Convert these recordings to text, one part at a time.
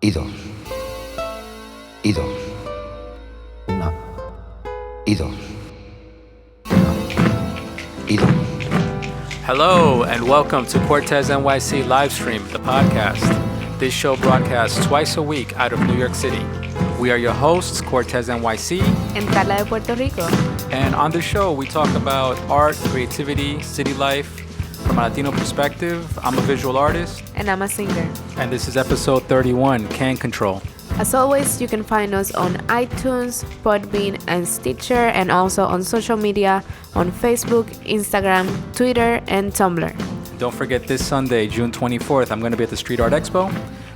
y dos, y dos, una, y dos, una, y dos. Hello and welcome to Cortes NYC Livestream, the podcast. This show broadcasts twice a week out of New York City. We are your hosts, Cortes NYC and Carla de Puerto Rico. And on the show, we talk about art, creativity, city life from a Latino perspective. I'm a visual artist. And I'm a singer. And this is episode 31, Can Control. As always, you can find us on iTunes, Podbean, and Stitcher, and also on social media on Facebook, Instagram, Twitter, and Tumblr. Don't forget this Sunday, June 24th, I'm going to be at the Street Art Expo.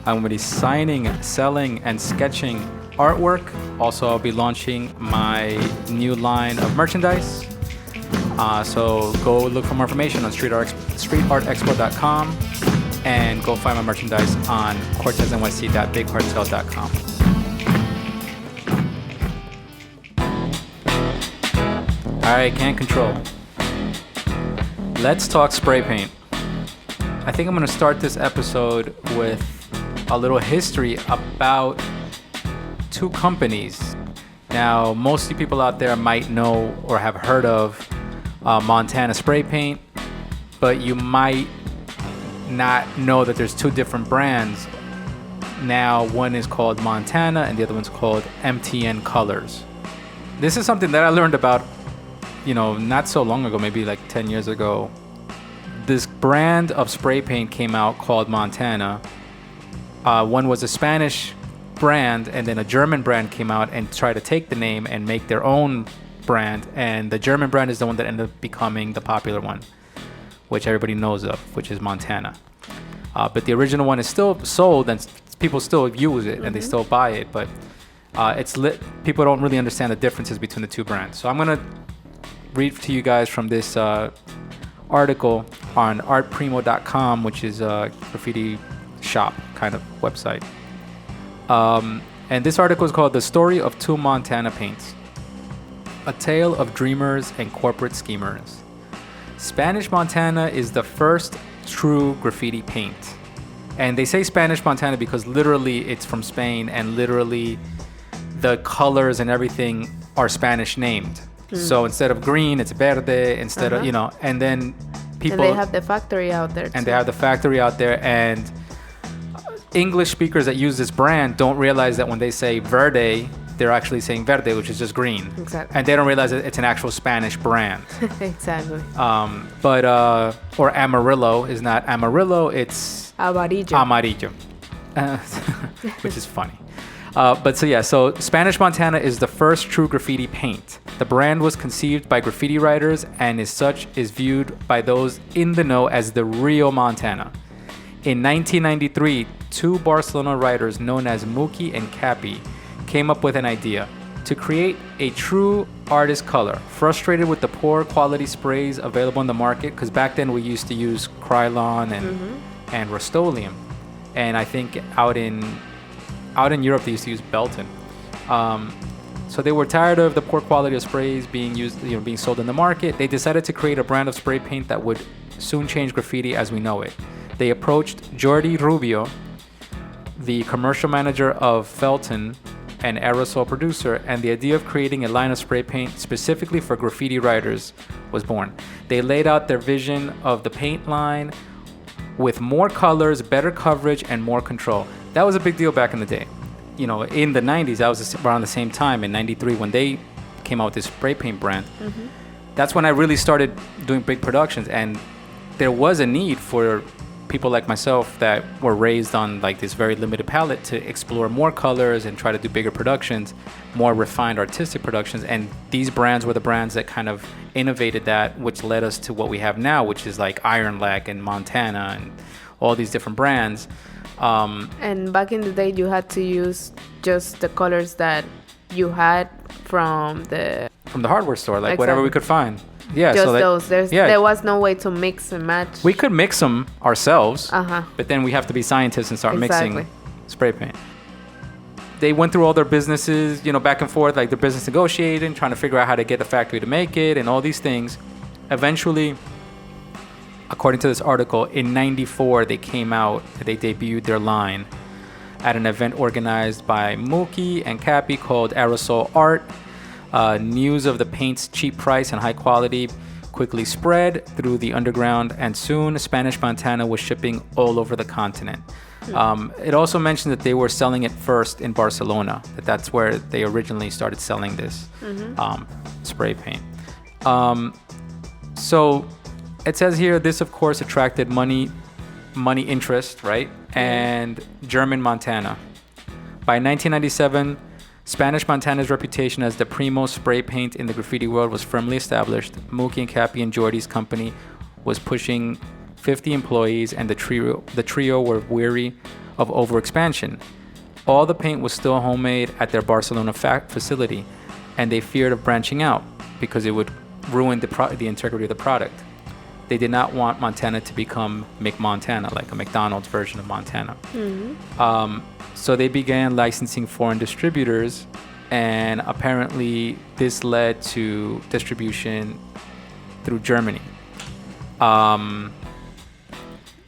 I'm going to be signing, selling, and sketching artwork. Also, I'll be launching my new line of merchandise. So go look for more information on streetartexpo.com and go find my merchandise on cortesnyc.bigcartel.com. All right, Can Control. Let's talk spray paint. I think I'm going to start this episode with a little history about two companies. Now, most of you people out there might know or have heard of Montana spray paint, but you might not know that there's two different brands. Now, one is called Montana and the other one's called MTN Colors. This is something that I learned about, not so long ago, maybe like 10 years ago. This brand of spray paint came out called Montana. One was a Spanish brand, and then a German brand came out and tried to take the name and make their own brand. And the German brand is the one that ended up becoming the popular one, which everybody knows of, which is Montana. But the original one is still sold, and people still use it, and they still buy it. But people don't really understand the differences between the two brands. So I'm gonna read to you guys from this article on artprimo.com, which is a graffiti shop kind of website. And this article is called The Story of Two Montana Paints, a tale of dreamers and corporate schemers. Spanish Montana is the first true graffiti paint. And they say Spanish Montana because literally it's from Spain, and literally the colors and everything are Spanish named. So instead of green, it's verde, instead of, and then people... And they have the factory out there, too. And they have the factory out there, and English speakers that use this brand don't realize that when they say verde, they're actually saying verde, which is just green. Exactly. And they don't realize that it's an actual Spanish brand. Exactly. Or Amarillo is not Amarillo, it's... Amarillo. Which is funny. So Spanish Montana is the first true graffiti paint. The brand was conceived by graffiti writers and as such is viewed by those in the know as the real Montana. In 1993, two Barcelona writers known as Muki and Capi came up with an idea to create a true artist color, frustrated with the poor quality sprays available in the market, because back then we used to use Krylon and Rust-Oleum. And I think out in Europe, they used to use Belton. So they were tired of the poor quality of sprays being used, being sold in the market. They decided to create a brand of spray paint that would soon change graffiti as we know it. They approached Jordi Rubio, the commercial manager of Felton and Aerosol producer, and the idea of creating a line of spray paint specifically for graffiti writers was born. They laid out their vision of the paint line with more colors, better coverage, and more control. That was a big deal back in the day. In the 90s, that was around the same time, in 93, when they came out with this spray paint brand. That's when I really started doing big productions, and there was a need for people like myself that were raised on like this very limited palette to explore more colors and try to do bigger productions, more refined artistic productions. And these brands were the brands that kind of innovated that, which led us to what we have now, which is like Iron Lac and Montana and all these different brands. And back in the day, you had to use just the colors that you had from the hardware store, like exactly. Whatever we could find. Yeah, just so those. There was no way to mix and match. We could mix them ourselves, but then we have to be scientists and start exactly. mixing spray paint. They went through all their businesses, back and forth, like their business negotiating, trying to figure out how to get the factory to make it and all these things. Eventually, according to this article, in 94 they came out, they debuted their line. at an event organized by Mookie and Cappy called Aerosol Art. News of the paint's cheap price and high quality quickly spread through the underground, and soon Spanish Montana was shipping all over the continent. It also mentioned that they were selling it first in Barcelona, that's where they originally started selling this spray paint. So it says here, this of course attracted money interest, right? And German Montana. By 1997, Spanish Montana's reputation as the primo spray paint in the graffiti world was firmly established. Mookie and Cappy and Jordy's company was pushing 50 employees, and the trio were weary of overexpansion. All the paint was still homemade at their Barcelona facility, and they feared of branching out because it would ruin the integrity of the product. They did not want Montana to become McMontana, like a McDonald's version of Montana. So they began licensing foreign distributors, and apparently this led to distribution through Germany.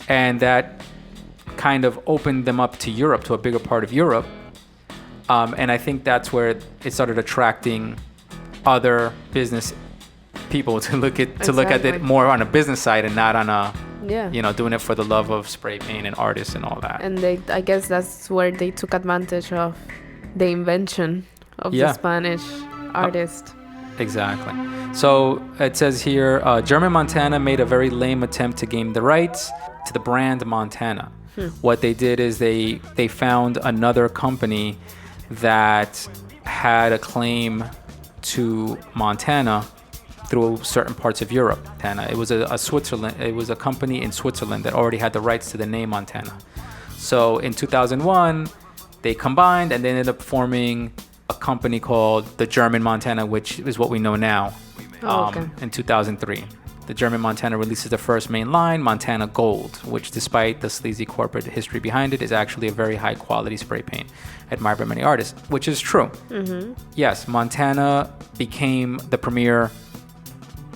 And that kind of opened them up to Europe, to a bigger part of Europe. And I think that's where it started attracting other business people to look at it more on a business side and not on a doing it for the love of spray paint and artists and all that. And I guess that's where they took advantage of the invention of the Spanish artist. Exactly. So it says here, German Montana made a very lame attempt to gain the rights to the brand Montana. What they did is they found another company that had a claim to Montana through certain parts of Europe. Montana. It was a company in Switzerland that already had the rights to the name Montana. So in 2001, they combined and they ended up forming a company called the German Montana, which is what we know now. In 2003. The German Montana releases the first main line, Montana Gold, which despite the sleazy corporate history behind it, is actually a very high quality spray paint admired by many artists, which is true. Yes, Montana became the premier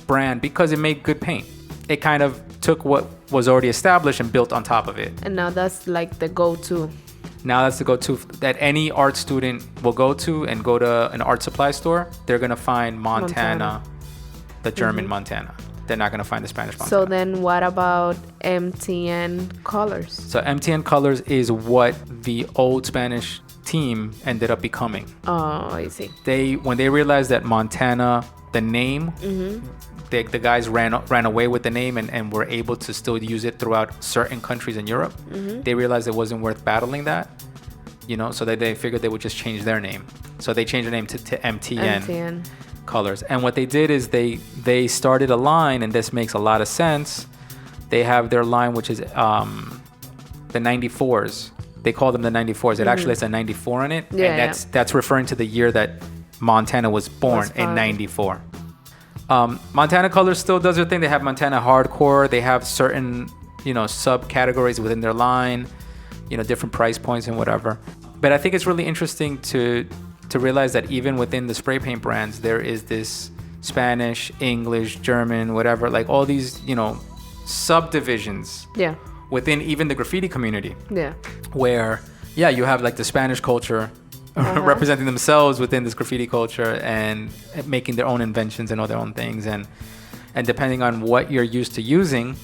brand because it made good paint. It kind of took what was already established and built on top of it. And now that's like the go-to. Now that's the go-to that any art student will go to an art supply store. They're going to find Montana, the German Montana. They're not going to find the Spanish Montana. So then what about MTN Colors? So MTN Colors is what the old Spanish team ended up becoming. Oh, I see. When they realized that Montana, the name, the guys ran away with the name and were able to still use it throughout certain countries in Europe. They realized it wasn't worth battling that, so they figured they would just change their name. So they changed their name to MTN Colors. And what they did is they started a line, and this makes a lot of sense. They have their line, which is the 94s. They call them the 94s. It actually has a 94 in it. And that's referring to the year that Montana was born in 94. Montana Colors still does their thing. They have Montana Hardcore. They have certain, subcategories within their line, different price points and whatever. But I think it's really interesting to realize that even within the spray paint brands, there is this Spanish, English, German, whatever, like all these, subdivisions within even the graffiti community. Where, you have like the Spanish culture representing themselves within this graffiti culture and making their own inventions and all their own things. And depending on what you're used to using,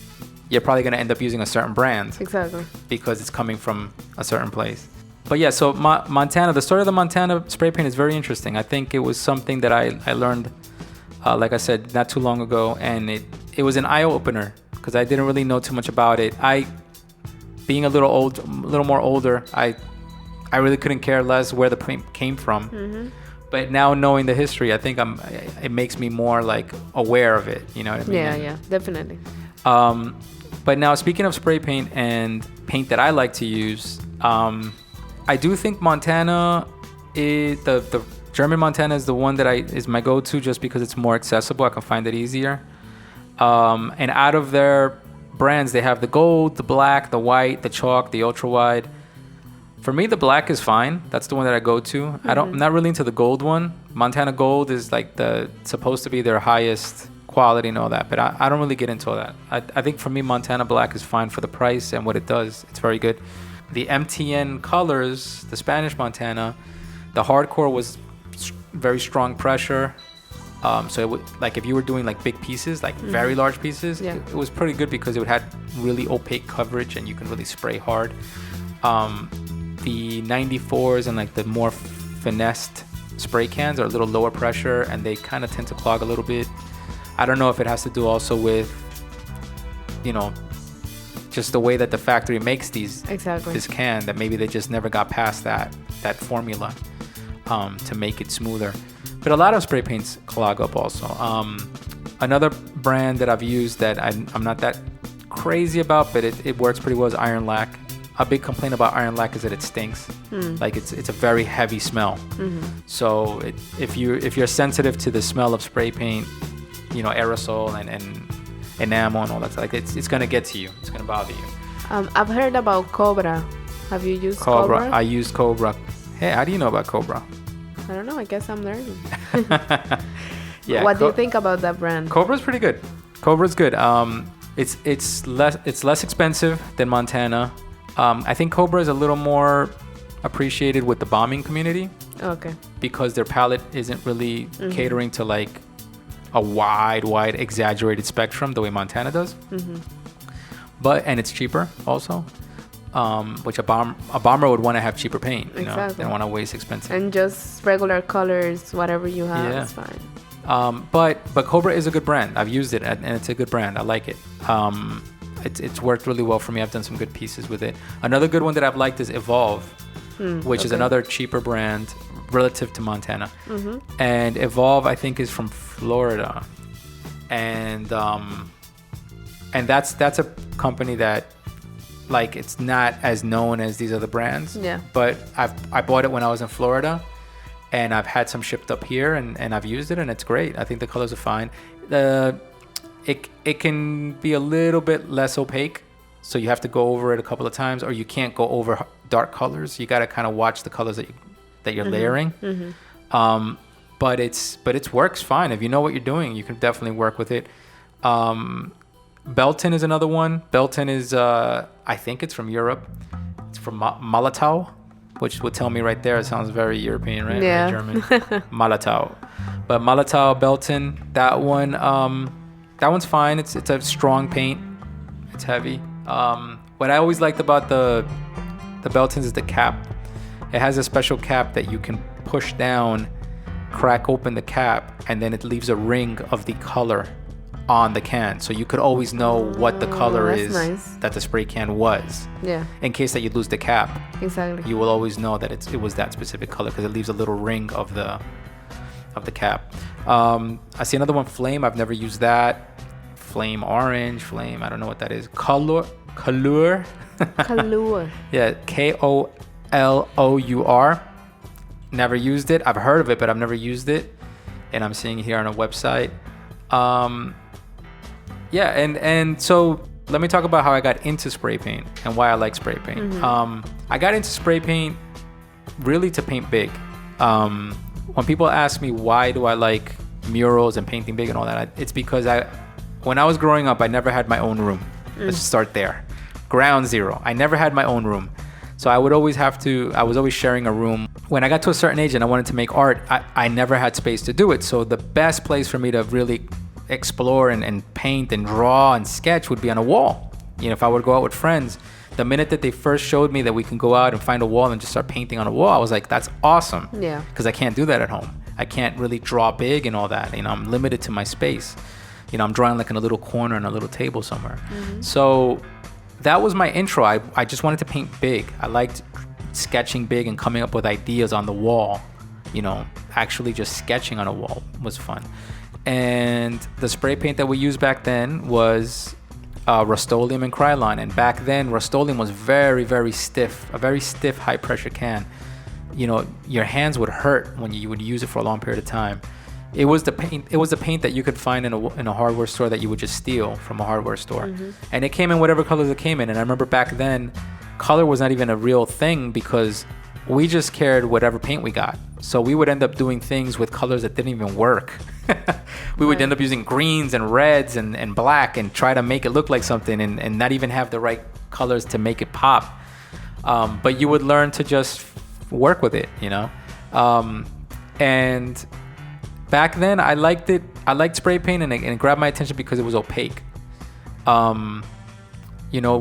you're probably going to end up using a certain brand. Exactly. Because it's coming from a certain place. But yeah, so Montana, the story of the Montana spray paint is very interesting. I think it was something that I learned, like I said, not too long ago. And it was an eye-opener because I didn't really know too much about it. Being a little more older, I really couldn't care less where the paint came from. But now knowing the history, I think it makes me more like aware of it. You know what I mean? Yeah, definitely. But now speaking of spray paint and paint that I like to use, I do think Montana is the German Montana is the one that is my go-to just because it's more accessible. I can find it easier. And out of their brands, they have the gold, the black, the white, the chalk, the ultra wide. For me, the black is fine. That's the one that I go to. I'm not really into the gold one. Montana Gold is like supposed to be their highest quality and all that, but I don't really get into all that. I think for me, Montana Black is fine for the price and what it does. It's very good. The MTN colors, the Spanish Montana, the hardcore was very strong pressure. So it would, like if you were doing like big pieces, like very large pieces, it was pretty good because it had really opaque coverage and you can really spray hard. The 94s and like the more finessed spray cans are a little lower pressure and they kind of tend to clog a little bit. I don't know if it has to do also with, you know, just the way that the factory makes this can, that maybe they just never got past that formula to make it smoother. But a lot of spray paints clog up also. Another brand that I've used that I'm not that crazy about, but it works pretty well is Iron Lac. A big complaint about Iron Lac is that it stinks. Like it's a very heavy smell. So if you're sensitive to the smell of spray paint, you know, aerosol and enamel and all that, like it's gonna get to you. It's gonna bother you. I've heard about Cobra. Have you used Cobra? I use Cobra. Hey, how do you know about Cobra? I don't know. I guess I'm learning. Yeah. What do you think about that brand? Cobra's pretty good. Cobra's good. It's less expensive than Montana. I think Cobra is a little more appreciated with the bombing community. Okay. Because their palette isn't really catering to like a wide exaggerated spectrum the way Montana does. And it's cheaper also. Which a bomber would want to have cheaper paint. You know? They don't want to waste expensive. And just regular colors, whatever you have is fine. But Cobra is a good brand. I've used it and it's a good brand. I like it. It's worked really well for me. I've done some good pieces with it. Another good one that I've liked is Evolve, which is another cheaper brand relative to Montana. And Evolve, I think, is from Florida. And that's a company that, like, it's not as known as these other brands. Yeah. But I bought it when I was in Florida, and I've had some shipped up here, and I've used it, and it's great. I think the colors are fine. It can be a little bit less opaque, so you have to go over it a couple of times, or you can't go over dark colors. You got to kind of watch the colors that you're layering. But it works fine. If you know what you're doing, you can definitely work with it. Belton is another one. Belton is, I think it's from Europe. It's from Malatau, which would tell me right there. It sounds very European, right? Yeah. Very German. Malatau. But Malatau, Belton, that one's fine. It's a strong paint. It's heavy. What I always liked about the Beltons is the cap. It has a special cap that you can push down, crack open the cap, and then it leaves a ring of the color on the can, so you could always know what the color is that the spray can was. Yeah. In case that you lose the cap. Exactly. You will always know that it was that specific color because it leaves a little ring of the cap. I see another one, Flame. I've never used that. Flame Orange, Flame. I don't know what that is. Color. Yeah. Kolour. Never used it. I've heard of it, but I've never used it. And I'm seeing it here on a website. Yeah, and so let me talk about how I got into spray paint and why I like spray paint. I got into spray paint really to paint big. When people ask me why do I like murals and painting big and all that, it's because when I was growing up, I never had my own room. Let's start there. Ground zero. I never had my own room. So I was always sharing a room. When I got to a certain age and I wanted to make art, I never had space to do it. So the best place for me to really explore and paint and draw and sketch would be on a wall. You know, if I would go out with friends, the minute that they first showed me that we can go out and find a wall and just start painting on a wall, I was like, that's awesome. Yeah. Because I can't do that at home. I can't really draw big and all that. You know, I'm limited to my space. You know, I'm drawing like in a little corner on a little table somewhere. So that was my intro. I just wanted to paint big. I liked sketching big and coming up with ideas on the wall. You know, actually just sketching on a wall was fun. And the spray paint that we used back then was Rust-Oleum and Krylon. And back then, Rust-Oleum was very, very stiff, a very stiff, high-pressure can. You know, your hands would hurt when you would use it for a long period of time. It was the paint that you could find in a hardware store that you would just steal from a hardware store. And it came in whatever colors it came in. And I remember back then, color was not even a real thing because we just cared whatever paint we got. So we would end up doing things with colors that didn't even work. We would end up using greens and reds and black and try to make it look like something and not even have the right colors to make it pop. But you would learn to just work with it, you know. And back then, I liked it. I liked spray paint, and it grabbed my attention because it was opaque. You know,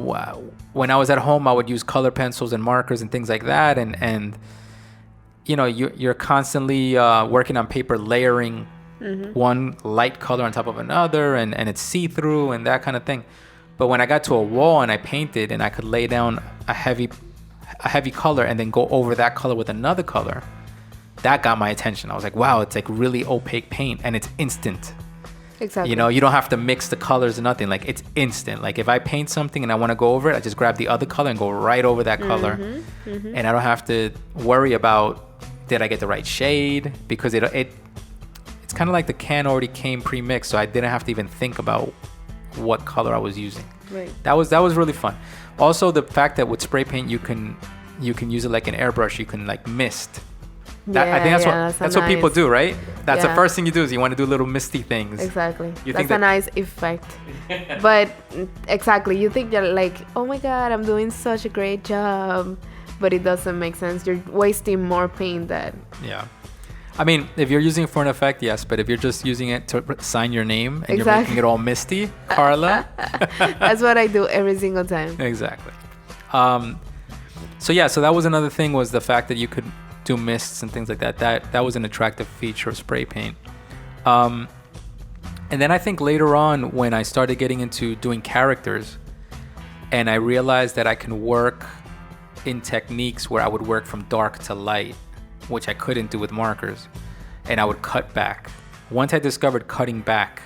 when I was at home, I would use color pencils and markers and things like that, and you know, you're constantly working on paper, layering one light color on top of another, and it's see-through and that kind of thing. But when I got to a wall and I painted, and I could lay down a heavy color and then go over that color with another color, that got my attention. I was like, wow, it's like really opaque paint, and it's instant. Exactly. You know, you don't have to mix the colors or nothing. Like, it's instant. Like, if I paint something and I want to go over it, I just grab the other color and go right over that color. And I don't have to worry about, did I get the right shade? Because it's kind of like the can already came pre-mixed, so I didn't have to even think about what color I was using. Right. That was really fun. Also, the fact that with spray paint you can use it like an airbrush. You can like mist. I think that's what people do, right? That's the first thing you do, is you want to do little misty things. Exactly. That's a nice effect. But exactly, you think you're like, oh my God, I'm doing such a great job, but it doesn't make sense. You're wasting more paint than. Yeah. I mean, if you're using it for an effect, yes, but if you're just using it to sign your name and you're making it all misty, Carla. That's what I do every single time. Exactly. So that was another thing, was the fact that you could do mists and things like that. That was an attractive feature of spray paint. And then I think later on, when I started getting into doing characters, and I realized that I can work in techniques where I would work from dark to light, which I couldn't do with markers, and I would cut back. Once I discovered cutting back,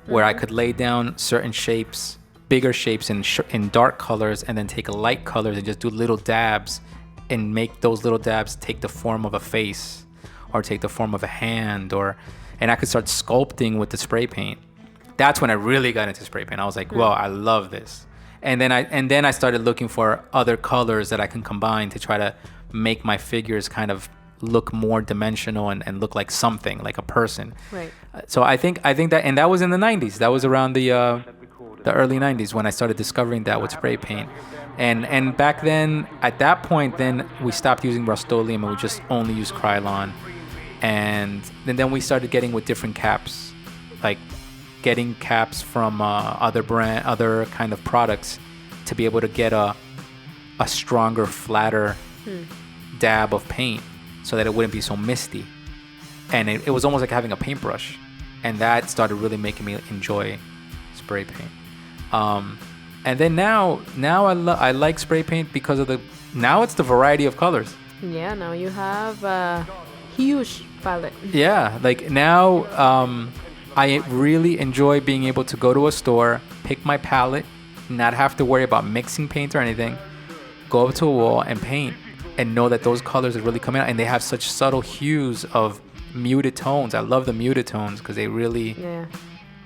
where I could lay down certain shapes, bigger shapes in dark colors, and then take light colors and just do little dabs, and make those little dabs take the form of a face, or take the form of a hand, and I could start sculpting with the spray paint. That's when I really got into spray paint. I was like, well, I love this. And then I started looking for other colors that I can combine to try to make my figures kind of look more dimensional and look like something, like a person. Right. So I think that, and that was in the 90s. That was around the early 90s when I started discovering that with spray paint. And back then, at that point, then we stopped using Rust-Oleum and we just only used Krylon. And then we started getting with different caps, like getting caps from other kind of products, to be able to get a stronger, flatter dab of paint, so that it wouldn't be so misty. And it was almost like having a paintbrush. And that started really making me enjoy spray paint. And then now I like spray paint because of now it's the variety of colors. Yeah, now you have a huge palette. Yeah, like now I really enjoy being able to go to a store, pick my palette, not have to worry about mixing paint or anything, go up to a wall and paint, and know that those colors are really coming out, and they have such subtle hues of muted tones. I love the muted tones because they really,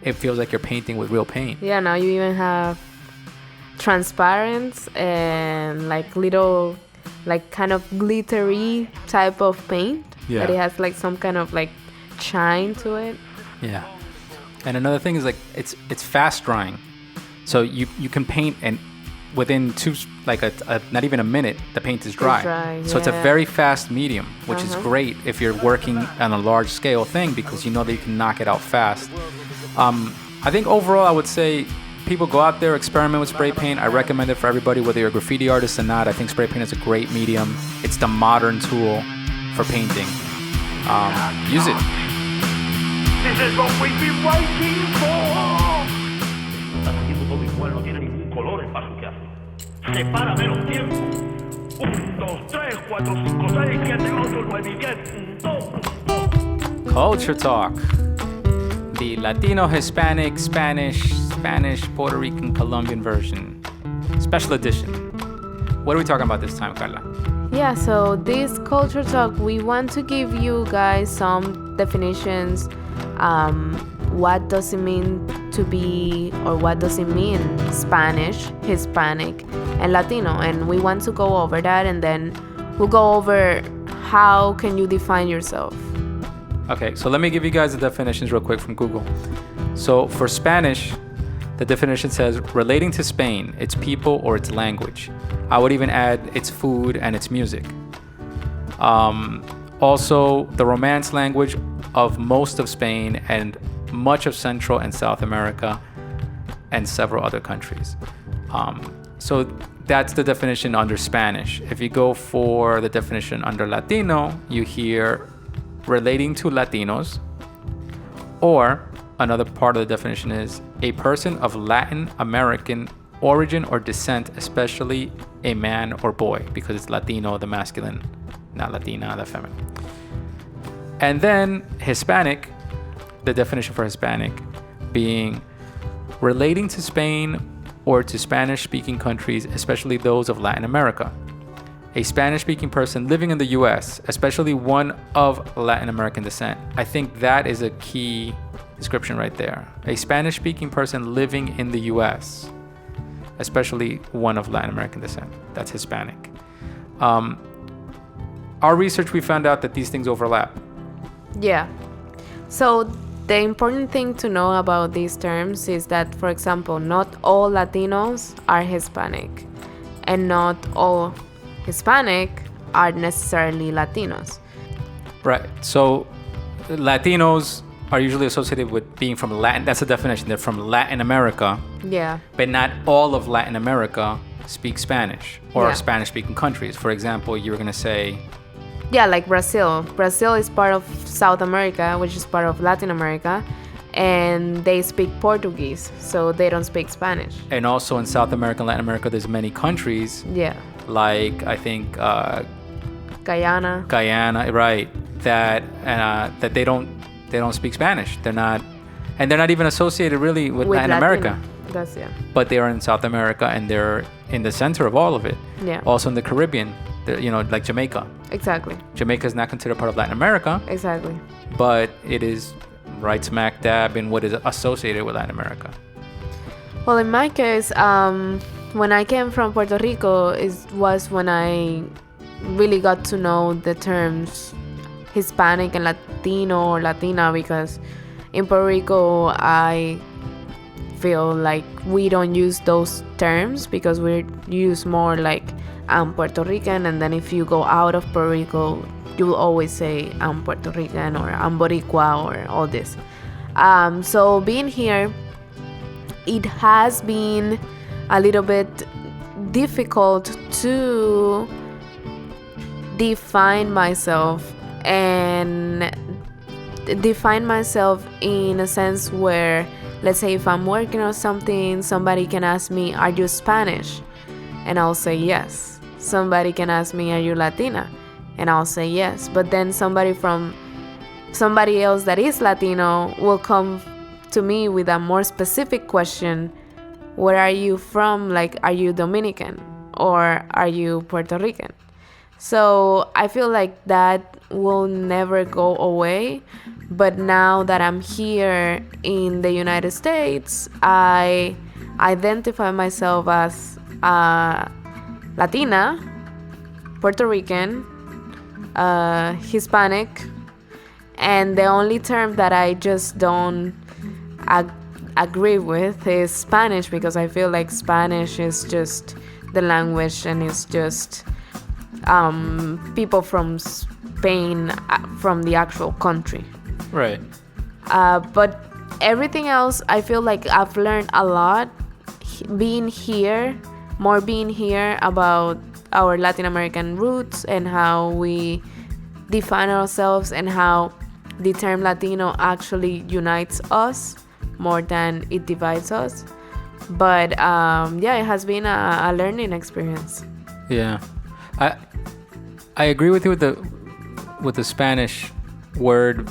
it feels like you're painting with real paint. Yeah, now you even have transparent and like little, like kind of glittery type of paint. Yeah. That it has like some kind of like shine to it. Yeah. And another thing is like it's fast drying, so you can paint, and within not even a minute, the paint is dry. So it's a very fast medium, which is great if you're working on a large scale thing, because you know that you can knock it out fast. I think overall I would say people go out there, experiment with spray paint. I recommend it for everybody, whether you're a graffiti artist or not. I think spray paint is a great medium. It's the modern tool for painting. Use it. This is what we've been waiting for. Estás haciendo todo igual, no tiene ningún color el paso que hace. Separa menos tiempo. 1, 2, 3, 4, 5, 6, 7, 8, 9, 10. Culture Talk. The Latino, Hispanic, Spanish, Puerto Rican, Colombian version. Special edition. What are we talking about this time, Carla? Yeah, so this Culture Talk, we want to give you guys some definitions. What does it mean to be, or what does it mean Spanish, Hispanic, and Latino? And we want to go over that, and then we'll go over how can you define yourself. Okay, so let me give you guys the definitions real quick from Google. So for Spanish, The definition says relating to Spain, its people or its language. I would even add its food and its music. Also, the Romance language of most of Spain and much of Central and South America and several other countries. So that's the definition under Spanish. If you go for the definition under Latino, you hear relating to Latinos, or another part of the definition is a person of Latin American origin or descent, especially a man or boy, because it's Latino, the masculine, not Latina, the feminine. And then Hispanic, the definition for Hispanic being relating to Spain or to Spanish-speaking countries, especially those of Latin America. A Spanish-speaking person living in the U.S., especially one of Latin American descent. I think that is a key description right there. A Spanish-speaking person living in the U.S., especially one of Latin American descent. That's Hispanic. Our research, we found out that these things overlap. Yeah. So the important thing to know about these terms is that, for example, not all Latinos are Hispanic, and not all Hispanic are necessarily Latinos. Right. So Latinos are usually associated with being from Latin. That's the definition. They're from Latin America. Yeah. But not all of Latin America speak Spanish or Yeah. Spanish-speaking countries. For example, you were going to say... Yeah, like Brazil. Brazil is part of South America, which is part of Latin America, and they speak Portuguese, so they don't speak Spanish. And also in South America and Latin America, there's many countries, Yeah. like I think Guyana. Guyana, right? That they don't speak Spanish. They're not even associated really with Latin America. That's yeah. But they are in South America, and they're in the center of all of it. Yeah. Also in the Caribbean, like Jamaica. Exactly. Jamaica is not considered part of Latin America, Exactly. but it is right smack dab in what is associated with Latin America. Well, in my case, when I came from Puerto Rico, was when I really got to know the terms Hispanic and Latino or Latina, because in Puerto Rico, I feel like we don't use those terms because we use more like I'm Puerto Rican, and then if you go out of Puerto Rico, you will always say I'm Puerto Rican or I'm Boricua or all this. So being here, it has been a little bit difficult to define myself, and define myself in a sense where, let's say if I'm working on something, somebody can ask me, are you Spanish? And I'll say yes. Somebody can ask me, are you Latina? And I'll say yes. But then somebody else that is Latino will come to me with a more specific question. Where are you from? Like, are you Dominican? Or are you Puerto Rican? So I feel like that will never go away. But now that I'm here in the United States, I identify myself as Latina, Puerto Rican, Hispanic, and the only term that I just don't agree with is Spanish, because I feel like Spanish is just the language, and it's just people from Spain, from the actual country. Right. But everything else, I feel like I've learned a lot being here about our Latin American roots and how we define ourselves, and how the term Latino actually unites us more than it divides us. But yeah, it has been a learning experience. Yeah, I agree with you with the Spanish word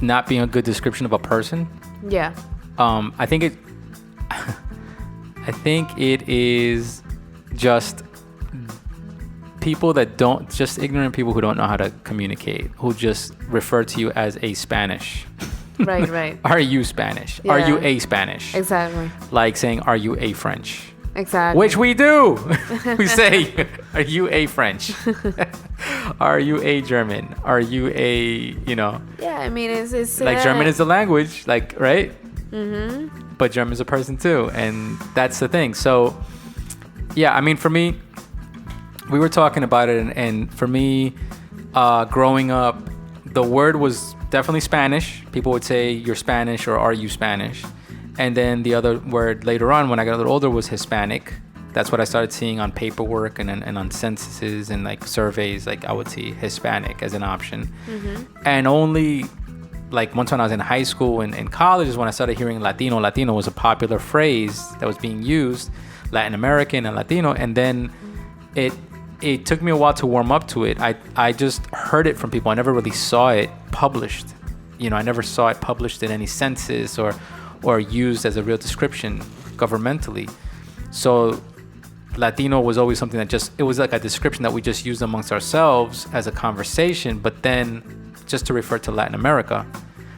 not being a good description of a person. Yeah. I think it is just people that don't, just ignorant people who don't know how to communicate, who just refer to you as a Spanish. Right. Are you Spanish? Yeah. Are you a Spanish? Exactly. Like saying, are you a French? Exactly. Which we do. We say, are you a French? Are you a German? Are you a, Yeah, I mean, it's like German is the language, like, right? Mm-hmm. but German's a person too, and that's the thing. So, yeah, I mean, for me, we were talking about it, and for me, growing up, the word was definitely Spanish. People would say, "You're Spanish," or "Are you Spanish?" And then the other word later on, when I got a little older, was Hispanic. That's what I started seeing on paperwork and on censuses and like surveys. Like I would see Hispanic as an option. And only like once when I was in high school and in college is when I started hearing Latino. Latino was a popular phrase that was being used, Latin American and Latino. And then it took me a while to warm up to it. I just heard it from people. I never really saw it published. You know, I never saw it published in any census or used as a real description governmentally. So Latino was always something that it was like a description that we just used amongst ourselves as a conversation, but then just to refer to Latin America.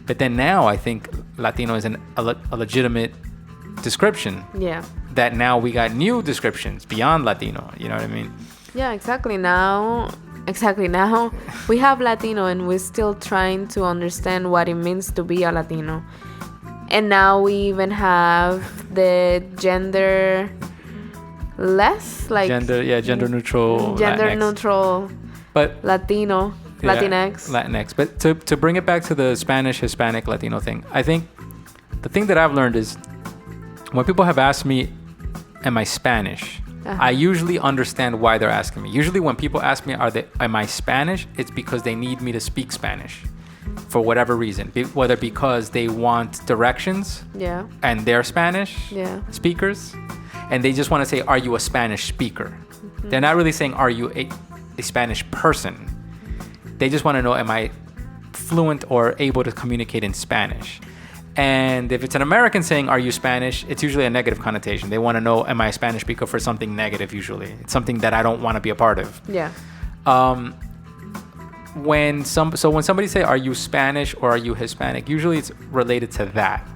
But then now I think Latino is a legitimate description. Yeah. That now we got new descriptions beyond Latino. You know what I mean? Yeah, exactly. Now we have Latino, and we're still trying to understand what it means to be a Latino. And now we even have the gender neutral but Latino, Latinx. Latinx. But to bring it back to the Spanish, Hispanic, Latino thing, I think the thing that I've learned is when people have asked me, am I Spanish? I usually understand why they're asking me. Usually when people ask me, am I Spanish? It's because they need me to speak Spanish for whatever reason, whether because they want directions and they're Spanish speakers, and they just want to say, are you a Spanish speaker? They're not really saying, are you a Spanish person? They just want to know, am I fluent or able to communicate in Spanish? And if it's an American saying, are you Spanish? It's usually a negative connotation. They want to know, am I a Spanish speaker, for something negative usually. It's something that I don't want to be a part of. Yeah. When somebody say, are you Spanish or are you Hispanic? Usually it's related to that.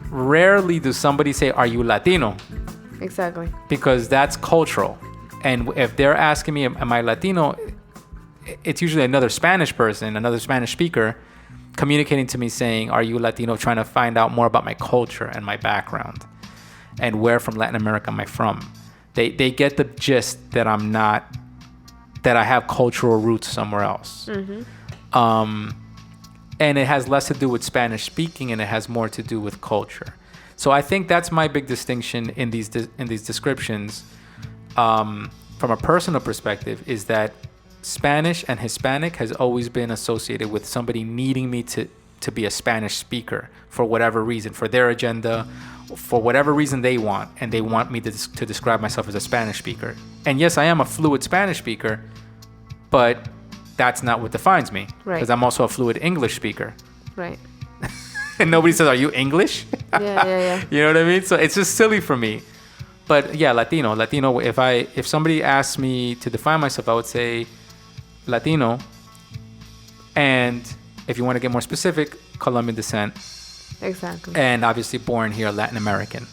Rarely does somebody say, are you Latino? Exactly. Because that's cultural. And if they're asking me, am I Latino? It's usually another Spanish person, another Spanish speaker communicating to me saying, are you Latino? Trying to find out more about my culture and my background and where from Latin America am I from. They get the gist that I'm not, that I have cultural roots somewhere else. And it has less to do with Spanish speaking, and it has more to do with culture. So I think that's my big distinction in these descriptions, from a personal perspective, is that Spanish and Hispanic has always been associated with somebody needing me to be a Spanish speaker for whatever reason, for their agenda, for whatever reason they want, and they want me to describe myself as a Spanish speaker. And yes, I am a fluid Spanish speaker, but that's not what defines me. Right. Because I'm also a fluid English speaker. Right. And nobody says, are you English? Yeah. You know what I mean? So it's just silly for me. But yeah, Latino. If somebody asked me to define myself, I would say Latino. And if you want to get more specific, Colombian descent. Exactly. And obviously born here, Latin American.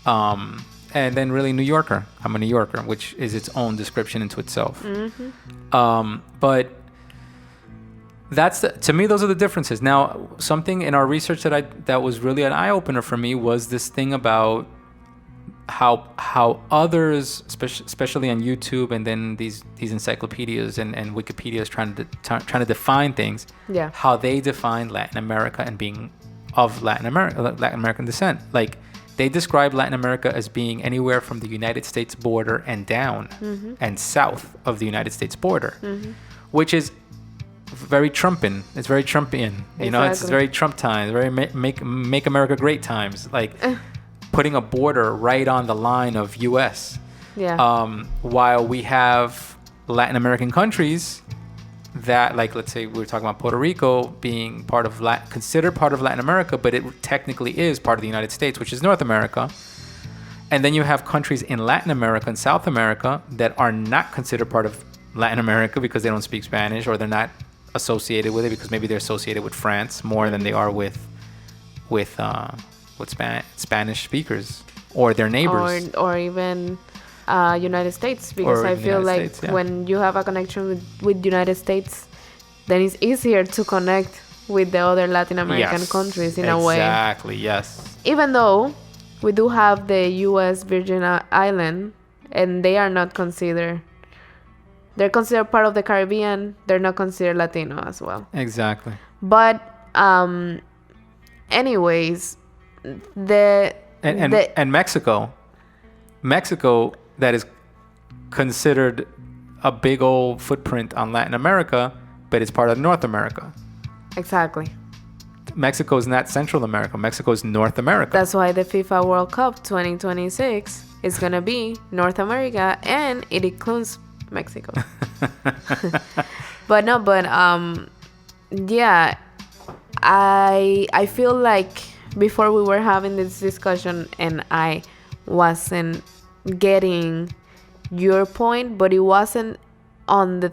And then really New Yorker. I'm a New Yorker, which is its own description into itself. But to me, those are the differences. Now, something in our research that was really an eye-opener for me was this thing about how others, especially on YouTube and then these encyclopedias and Wikipedias trying to define things, how they define Latin America and being of Latin American descent. Like, they describe Latin America as being anywhere from the United States border and down and south of the United States border, which is very Trumpian. It's very Trumpian. You know, it's very Trump times, very make America great times. Like putting a border right on the line of U.S. While we have Latin American countries that, like, let's say we were talking about Puerto Rico being considered part of Latin America, but it technically is part of the United States, which is North America. And then you have countries in Latin America and South America that are not considered part of Latin America because they don't speak Spanish, or they're not associated with it because maybe they're associated with France more than they are with Spanish speakers or their neighbors, or even United States, because I feel like when you have a connection with United States, then it's easier to connect with the other Latin American Yes, countries in a way. Exactly, yes. Even though we do have the U.S. Virgin Island, and they are not considered. They're considered part of the Caribbean. They're not considered Latino as well. Exactly. But anyways, And Mexico, that is considered a big old footprint on Latin America, but it's part of North America. Exactly. Mexico is not Central America. Mexico is North America. That's why the FIFA World Cup 2026 is gonna be North America, and it includes Mexico. Yeah, I feel like before we were having this discussion and I wasn't getting your point, but it wasn't on the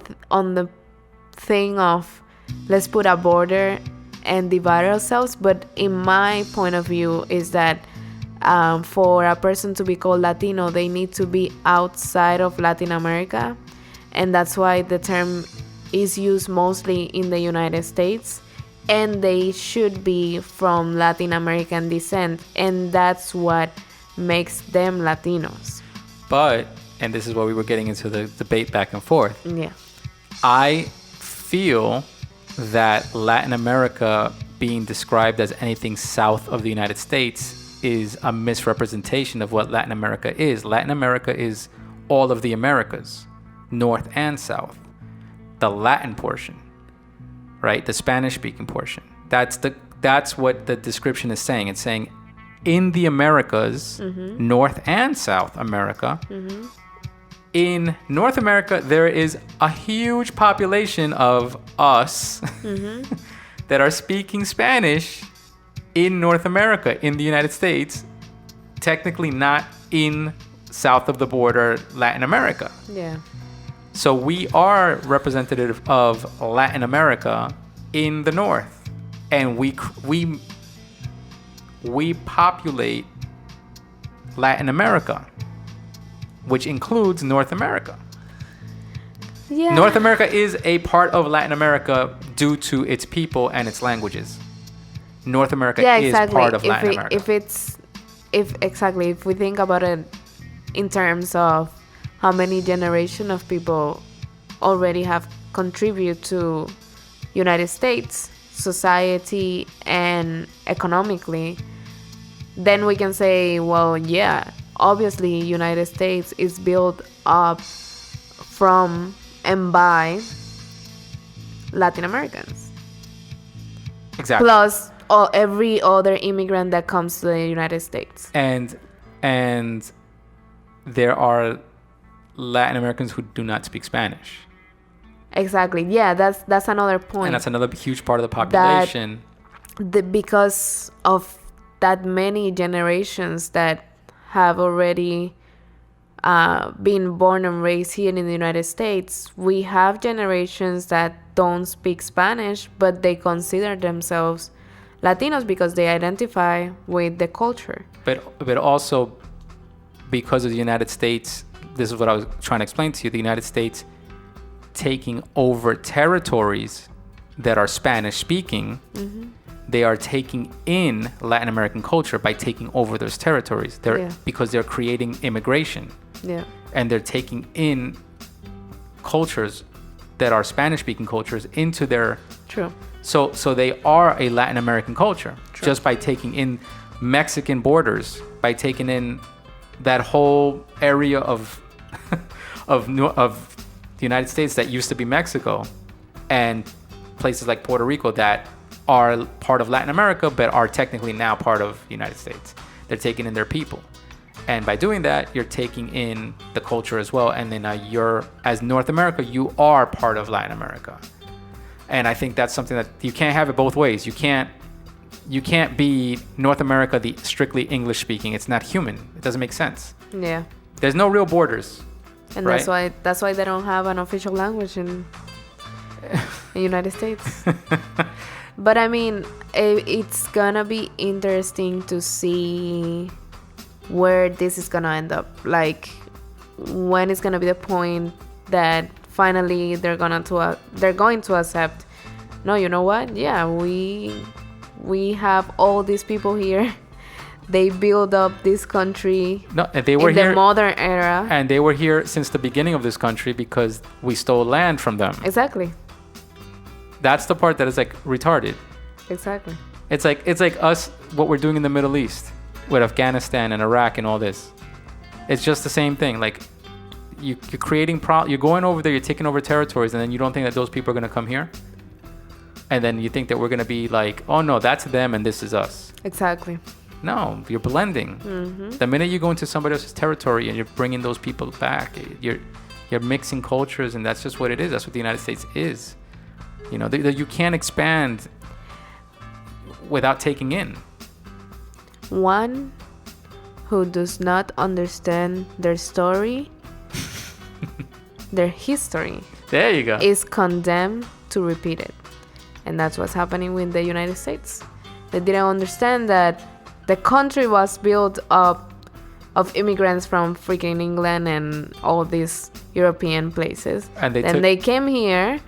thing of let's put a border and divide ourselves, but in my point of view is that for a person to be called Latino, they need to be outside of Latin America, and that's why the term is used mostly in the United States, and they should be from Latin American descent, and that's what makes them Latinos. But, and this is where we were getting into the debate back and forth, Yeah. I feel that Latin America being described as anything south of the United States is a misrepresentation of what Latin America is. Latin America is all of the Americas, North and South. The Latin portion, right? The Spanish-speaking portion. That's what the description is saying. It's saying in the Americas, North and South America. In North America, there is a huge population of us that are speaking Spanish in North America, in the United States, technically not in south of the border Latin America. Yeah. So we are representative of Latin America in the north, and we populate Latin America, which includes North America. Yeah. North America is a part of Latin America due to its people and its languages. North America is part of Latin America. If we think about it in terms of how many generations of people already have contributed to United States society and economically, then we can say, well, yeah, obviously United States is built up from and by Latin Americans. Exactly. Plus every other immigrant that comes to the United States. And there are Latin Americans who do not speak Spanish. Exactly. Yeah, that's another point. And that's another huge part of the population. Because of that many generations that have already been born and raised here in the United States, we have generations that don't speak Spanish, but they consider themselves Latinos because they identify with the culture. But also because of the United States, this is what I was trying to explain to you, the United States taking over territories that are Spanish speaking, they are taking in Latin American culture by taking over those territories. Because they're creating immigration. Yeah. And they're taking in cultures that are Spanish speaking cultures into their... True. So they are a Latin American culture. True. Just by taking in Mexican borders, by taking in that whole area of the United States that used to be Mexico, and places like Puerto Rico that are part of Latin America but are technically now part of the United States. They're taking in their people. And by doing that, you're taking in the culture as well. And then you're, as North America, you are part of Latin America. And I think that's something that you can't have it both ways. You can't be North America, the strictly English speaking. It's not human. It doesn't make sense. Yeah. There's no real borders. And right? that's why they don't have an official language in the United States. But I mean, it's gonna be interesting to see where this is gonna end up. Like, when is gonna be the point that finally they're going to accept no, you know what? Yeah, we have all these people here. They build up this country. No, they were in here the modern era. and they were here since the beginning of this country because we stole land from them. Exactly. That's the part that is like retarded. Exactly. It's like us, what we're doing in the Middle East with Afghanistan and Iraq and all this. It's just the same thing. Like you're creating you're going over there, you're taking over territories, and then you don't think that those people are going to come here. And then you think that we're going to be like, oh no, that's them and this is us. Exactly. No, you're blending. The minute you go into somebody else's territory and you're bringing those people back, you're mixing cultures, and that's just what it is. That's what the United States is. You know, you can't expand without taking in. One who does not understand their story, their history, There you go. is condemned to repeat it. And that's what's happening with the United States. They didn't understand that the country was built up of immigrants from freaking England and all these European places. And they came here,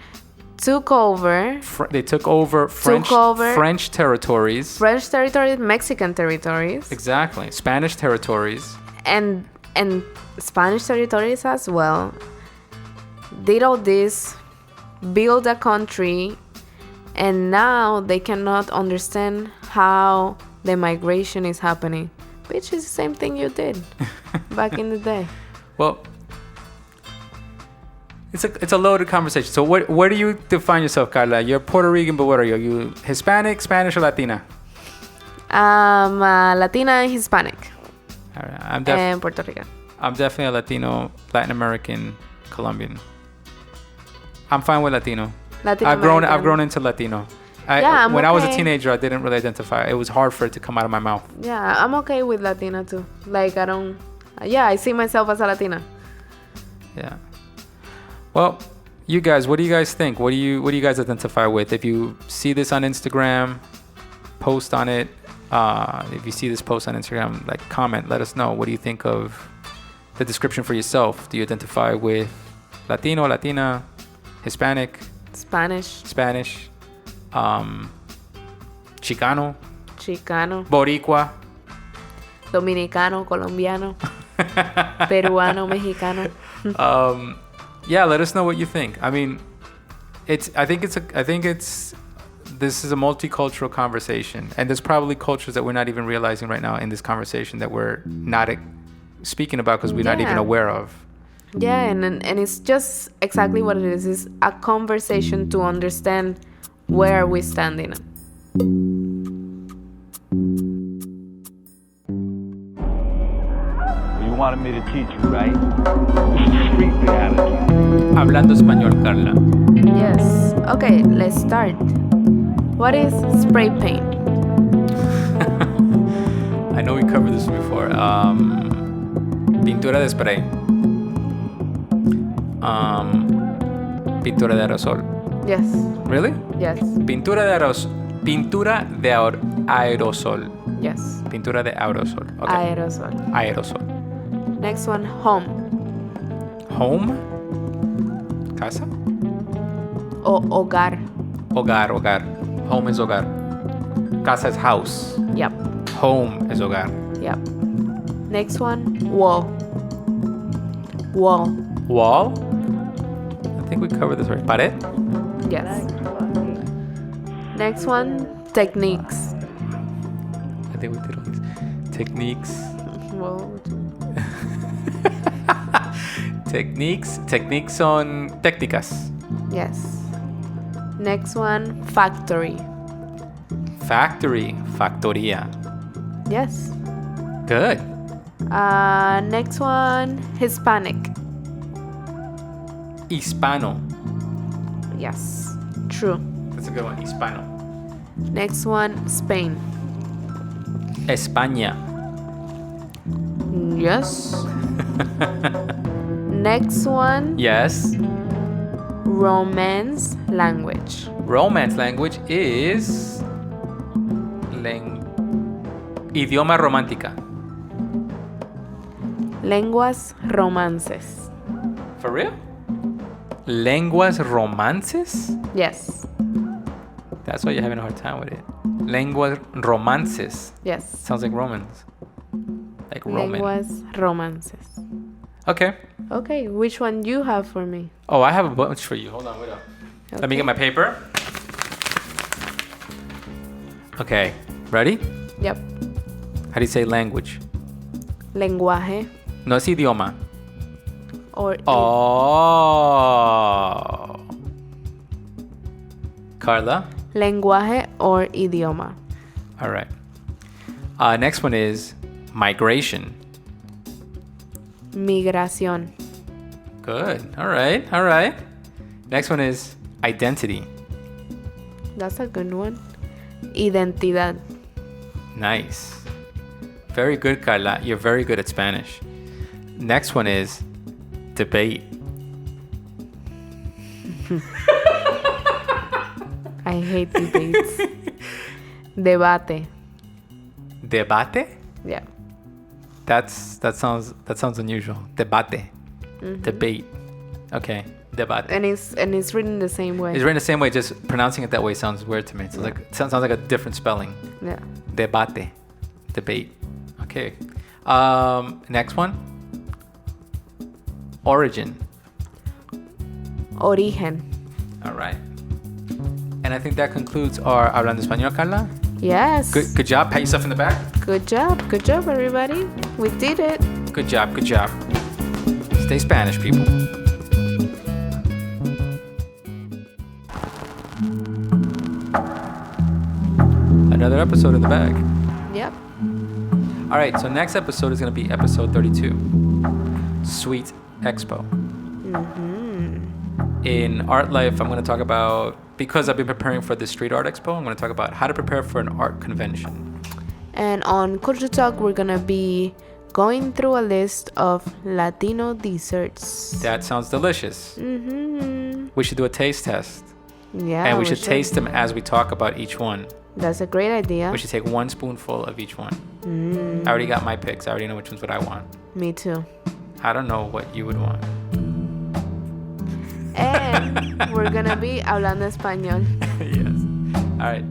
took over they took over French territories. French territories, Mexican territories. Exactly. Spanish territories. And Spanish territories as well. Did all this, build a country, and now they cannot understand how the migration is happening, which is the same thing you did back in the day. Well, it's a loaded conversation. So where do you define yourself, Carla? You're Puerto Rican, but what are you? Are you Hispanic, Spanish, or Latina? Latina and Hispanic. All right. And Puerto Rican. I'm definitely a Latino, Latin American, Colombian. I'm fine with Latino. I've grown into Latino. When I was a teenager, I didn't really identify. It was hard for it to come out of my mouth. Yeah, I'm okay with Latina too. Like I see myself as a Latina. Yeah. Well, you guys, what do you guys think? What do you guys identify with? If you see this on Instagram, post on it. If you see this post on Instagram, like comment, let us know. What do you think of the description for yourself? Do you identify with Latino, Latina, Hispanic, Spanish, Chicano, Boricua, Dominicano, Colombiano, Peruano, Mexicano. Yeah, let us know what you think. I mean, this is a multicultural conversation, and there's probably cultures that we're not even realizing right now in this conversation that we're not speaking about because we're not even aware of. Yeah, and it's just exactly what it is. It's a conversation to understand where are we standing. You wanted me to teach you, right? Street reality. Hablando español, Carla. Yes. Okay, let's start. What is spray paint? I know we covered this before. Pintura de spray. Pintura de aerosol. Yes. Really? Yes. Pintura de aerosol. Yes. Pintura de aerosol. Okay. Aerosol. Next one, home. Home? Casa? Hogar. Hogar. Home is hogar. Casa is house. Yep. Home is hogar. Yep. Next one, wall. Wall. I think we covered this already. Pared? Yes. Next one, techniques. I think we did all these. Techniques. Well, Techniques son técnicas. yes. Next one, factory. Factoría. Yes. Good. Next one, Hispanic. Hispano. Yes. True. That's a good one. Hispano. Next one, Spain. España. Yes. Next one, Yes. Romance language. Romance language is Idioma romántica. Lenguas romances. For real? Lenguas romances? Yes. That's why you're having a hard time with it. Lenguas romances. Yes. Sounds like Romans. Like Roman. Lenguas romances. Okay. Okay, which one you have for me? Oh, I have a bunch for you. Hold on, wait up. Let me get my paper. Okay, ready? Yep. How do you say language? Lenguaje No es idioma. or Oh. Carla? lenguaje or idioma. All right. Next one is migration. Migración. Good. All right. All right. Next one is identity. That's a good one. Identidad. Nice. Very good, Carla. You're very good at Spanish. Next one is debate. I hate debates. Debate. Debate? Yeah. That sounds unusual. Debate. Debate. Okay. Debate. And it's written the same way. It's written the same way, just pronouncing it that way sounds weird to me. So like it sounds like a different spelling. Yeah. Debate. Debate. Okay. Next one. Origin. Origen. All right. And I think that concludes our Hablando Español, Carla. Yes. Good job. Pat yourself in the back. Good job, everybody. We did it. Good job. Good job. Stay Spanish, people. Another episode in the bag. Yep. All right, so next episode is going to be episode 32, Sweet Expo. In Art Life, I'm going to talk about, because I've been preparing for the Street Art Expo, I'm going to talk about how to prepare for an art convention. And on Culture Talk, we're going to be going through a list of Latino desserts. That sounds delicious. We should do a taste test. Yeah. And we should taste them as we talk about each one. That's a great idea. We should take one spoonful of each one. I already got my picks. I already know which ones what I want. Me too. I don't know what you would want. And we're going to be hablando español. Yes. All right.